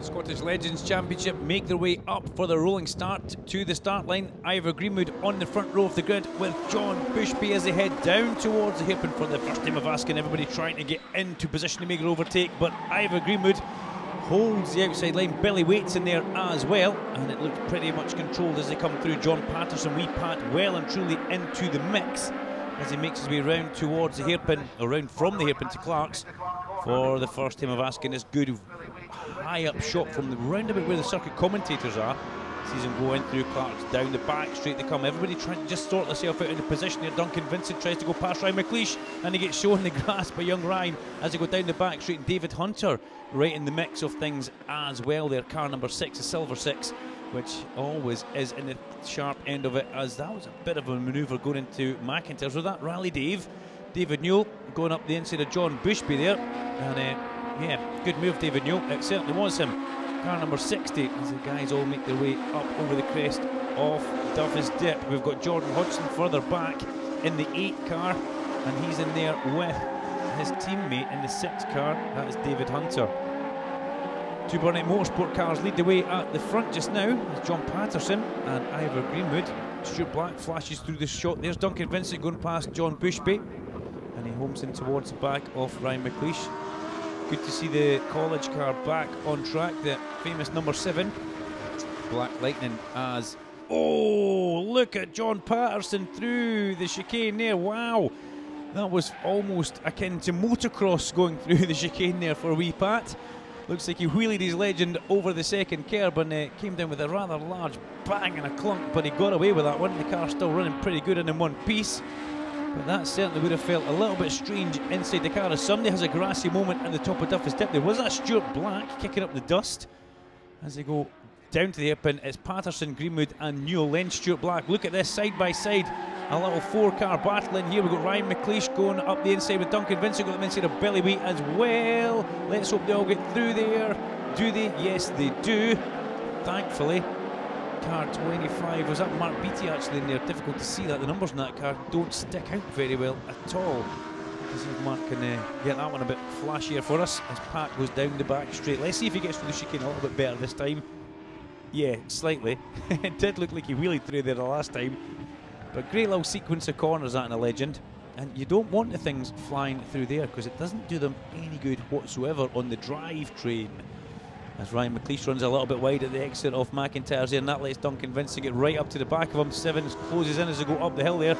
Scottish Legends Championship make their way up for the rolling start to the start line. Ivor Greenwood on the front row of the grid with John Bushby as they head down towards the hairpin for the first time of asking. Everybody trying to get into position to make an overtake, but Ivor Greenwood holds the outside line. Billy Waits in there as well, and it looks pretty much controlled as they come through. John Patterson, wee Pat, well and truly into the mix as he makes his way round towards the hairpin, or round from the hairpin to Clark's for the first time of asking. This good high up shot from the roundabout where the circuit commentators are. Sees him go in through Clark's, down the back straight they come. Everybody trying to just sort themselves out into position here. Duncan Vincent tries to go past Ryan McLeish and he gets shown in the grass by young Ryan as they go down the back straight. David Hunter right in the mix of things as well there. Car number 6, a silver 6, which always is in the sharp end of it, as that was a bit of a manoeuvre going into McIntyre. So that rally David Newell going up the inside of John Bushby there, and yeah, good move David Newell, it certainly was him. Car number 60 as the guys all make their way up over the crest of Duffy's Dip. We've got Jordan Hodgson further back in the 8 car, and he's in there with his teammate in the 6 car, that is David Hunter. 2 Burnett Motorsport cars lead the way at the front just now. It's John Patterson and Ivor Greenwood. Stuart Black flashes through the shot. There's Duncan Vincent going past John Bushby, and he homes in towards the back of Ryan McLeish. Good to see the college car back on track, the famous number 7. Black Lightning as... Oh, look at John Patterson through the chicane there. Wow, that was almost akin to motocross going through the chicane there for wee Pat. Looks like he wheelied his legend over the second curb and came down with a rather large bang and a clunk, but he got away with that one. The car's still running pretty good and in one piece. But that certainly would have felt a little bit strange inside the car, as somebody has a grassy moment at the top of Duffy's Dip. There was that Stuart Black kicking up the dust as they go down to the hairpin. It's Patterson, Greenwood and Newell, then Stuart Black. Look at this side by side, a little 4-car battle in here. We've got Ryan McLeish going up the inside with Duncan Vincent, got them inside of Billy Wheat as well. Let's hope they all get through there. Do they? Yes they do, thankfully. Car 25, was that Mark Beattie actually in there? Difficult to see that, the numbers in that car don't stick out very well at all. Let's see if Mark can get that one a bit flashier for us as Pat goes down the back straight. Let's see if he gets through the chicane a little bit better this time. Yeah, slightly. It did look like he wheelied through there the last time. But great little sequence of corners that in a Legend. And you don't want the things flying through there because it doesn't do them any good whatsoever on the drivetrain. As Ryan McLeish runs a little bit wide at the exit of McIntyre's there, and that lets Duncan Vincent get right up to the back of him. 7 closes in as they go up the hill there.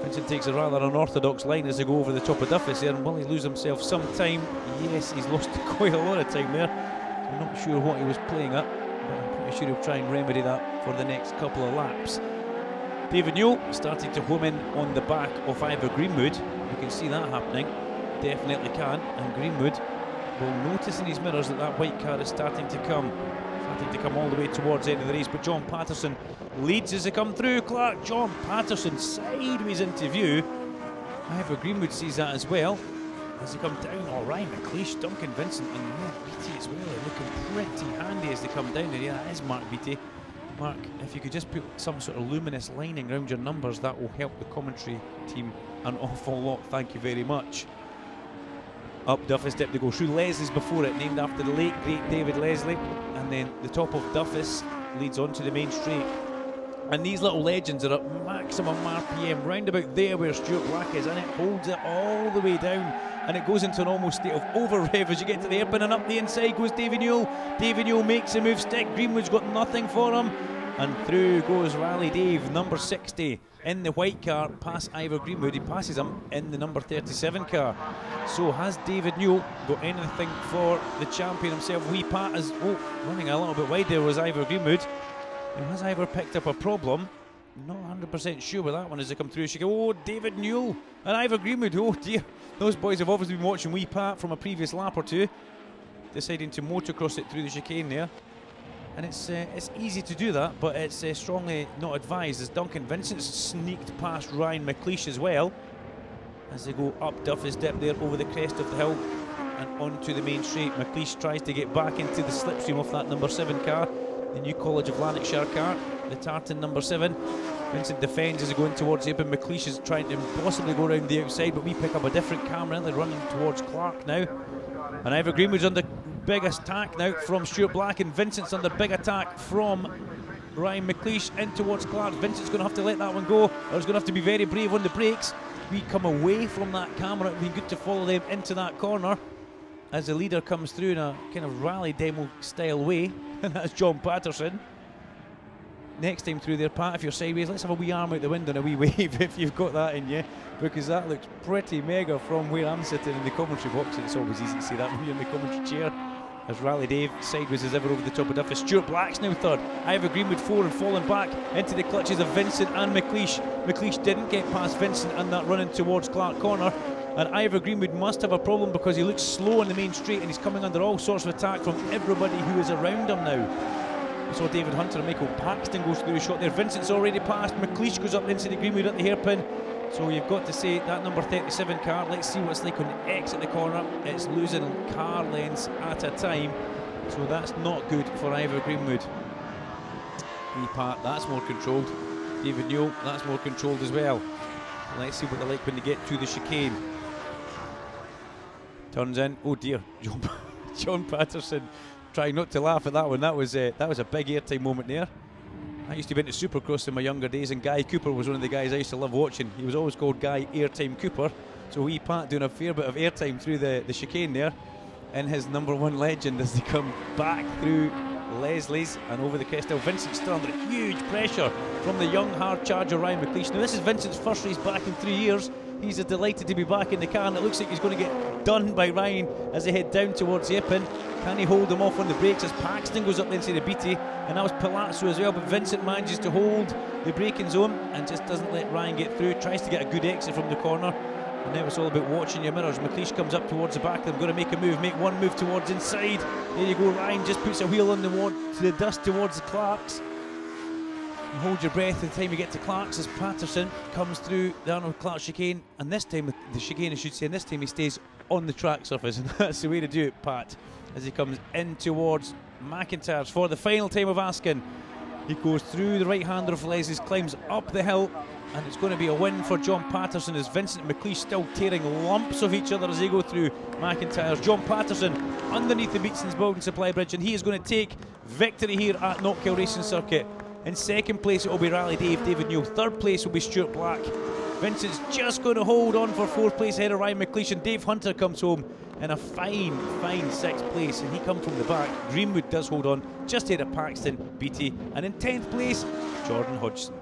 Vincent takes a rather unorthodox line as they go over the top of Duffy's there, and will he lose himself some time? Yes, he's lost quite a lot of time there. I'm not sure what he was playing at, but I'm pretty sure he'll try and remedy that for the next couple of laps. David Newell starting to home in on the back of Ivor Greenwood. You can see that happening, definitely can, and Greenwood will notice in his mirrors that that white car is starting to come all the way towards the end of the race. But John Patterson leads as they come through. Clark, John Patterson sideways into view. Ivor Greenwood sees that as well as they come down. Oh, Ryan McLeish, Duncan Vincent and Mark Beattie as well. They're looking pretty handy as they come down there. Yeah, that is Mark Beattie. Mark, if you could just put some sort of luminous lining around your numbers, that will help the commentary team an awful lot. Thank you very much. Up Duffy's Dip to go through. Leslie's before it, named after the late great David Leslie, and then the top of Duffy's leads on to the main straight. And these little Legends are at maximum RPM round about there where Stuart Black is, and it holds it all the way down, and it goes into an almost state of over rev as you get to the hairpin, and up the inside goes David Newell. David Newell makes a move stick. Greenwood's got nothing for him, and through goes Rally Dave, number 60 in the white car, past Ivor Greenwood. He passes him in the number 37 car. So has David Newell got anything for the champion himself? Wee Pat is running a little bit wide there was Ivor Greenwood. Now has Ivor picked up a problem? Not 100% sure with that one as they come through. She go, oh, David Newell and Ivor Greenwood. Oh dear, those boys have obviously been watching Wee Pat from a previous lap or two, deciding to motocross it through the chicane there. And it's easy to do that, but it's strongly not advised, as Duncan Vincent sneaked past Ryan McLeish as well as they go up Duffy's Dip there over the crest of the hill and onto the main straight. McLeish tries to get back into the slipstream of that number 7 car, the new College of Lanarkshire car, the Tartan number 7. Vincent defends as they go in towards the open. McLeish is trying to possibly go around the outside, but we pick up a different camera. They're running towards Clark now. And Ivor Greenwood's under big attack now from Stuart Black, and Vincent's under big attack from Ryan McLeish in towards Clark. Vincent's going to have to let that one go, or he's going to have to be very brave on the brakes. We come away from that camera. It would be good to follow them into that corner as the leader comes through in a kind of rally demo style way, and that's John Patterson. Next time through there, Pat, if you're sideways, let's have a wee arm out the window and a wee wave if you've got that in you, because that looks pretty mega from where I'm sitting in the commentary box, and it's always easy to see that when you're in the commentary chair. As Rally Dave sideways as ever over the top of Duffy. Stuart Black's now third. Ivor Greenwood 4 and falling back into the clutches of Vincent and McLeish. McLeish didn't get past Vincent and that running towards Clark Corner. And Ivor Greenwood must have a problem because he looks slow on the main straight and he's coming under all sorts of attack from everybody who is around him now. We saw David Hunter and Michael Paxton goes through a shot there. Vincent's already passed. McLeish goes up into the Greenwood at the hairpin. So you've got to say that number 37 car, let's see what's like on the exit the corner. It's losing car lengths at a time. So that's not good for Ivor Greenwood. Pat, that's more controlled. David Newell, that's more controlled as well. Let's see what they're like when they get to the chicane. Turns in, oh dear, John Patterson trying not to laugh at that one. That was a big airtime moment there. I used to be into Supercross in my younger days, and Guy Cooper was one of the guys I used to love watching. He was always called Guy Airtime Cooper. So wee Pat doing a fair bit of airtime through the chicane there in his #1 legend as they come back through Leslie's and over the crest hill. Vincent still under huge pressure from the young hard charger Ryan McLeish. Now this is Vincent's first race back in 3 years. He's delighted to be back in the car, and it looks like he's going to get done by Ryan as they head down towards the Ippin. Can he hold him off on the brakes as Paxton goes up into the Beatty, and that was Palazzo as well, but Vincent manages to hold the braking zone and just doesn't let Ryan get through. Tries to get a good exit from the corner, and now it's all about watching your mirrors. McLeish comes up towards the back. They're going to make a move, make one move towards inside. There you go, Ryan just puts a wheel on the dust towards the Clarks. And hold your breath the time you get to Clarks as Patterson comes through the Arnold Clark chicane, and this time, the chicane I should say, and this time he stays on the track surface, and that's the way to do it, Pat, as he comes in towards McIntyre's for the final time of Askin. He goes through the right-hander of Leslie's, climbs up the hill, and it's going to be a win for John Patterson as Vincent and McLeish still tearing lumps of each other as they go through McIntyre's. John Patterson underneath the Beatson's Building Supply Bridge, and he is going to take victory here at Knockhill Racing Circuit. In second place it will be Rally Dave, David Newell. Third place will be Stuart Black. Vincent's just going to hold on for fourth place ahead of Ryan McLeish, and Dave Hunter comes home in a fine sixth place, and he comes from the back. Greenwood does hold on just ahead of Paxton, Beatty, and in 10th place Jordan Hodgson.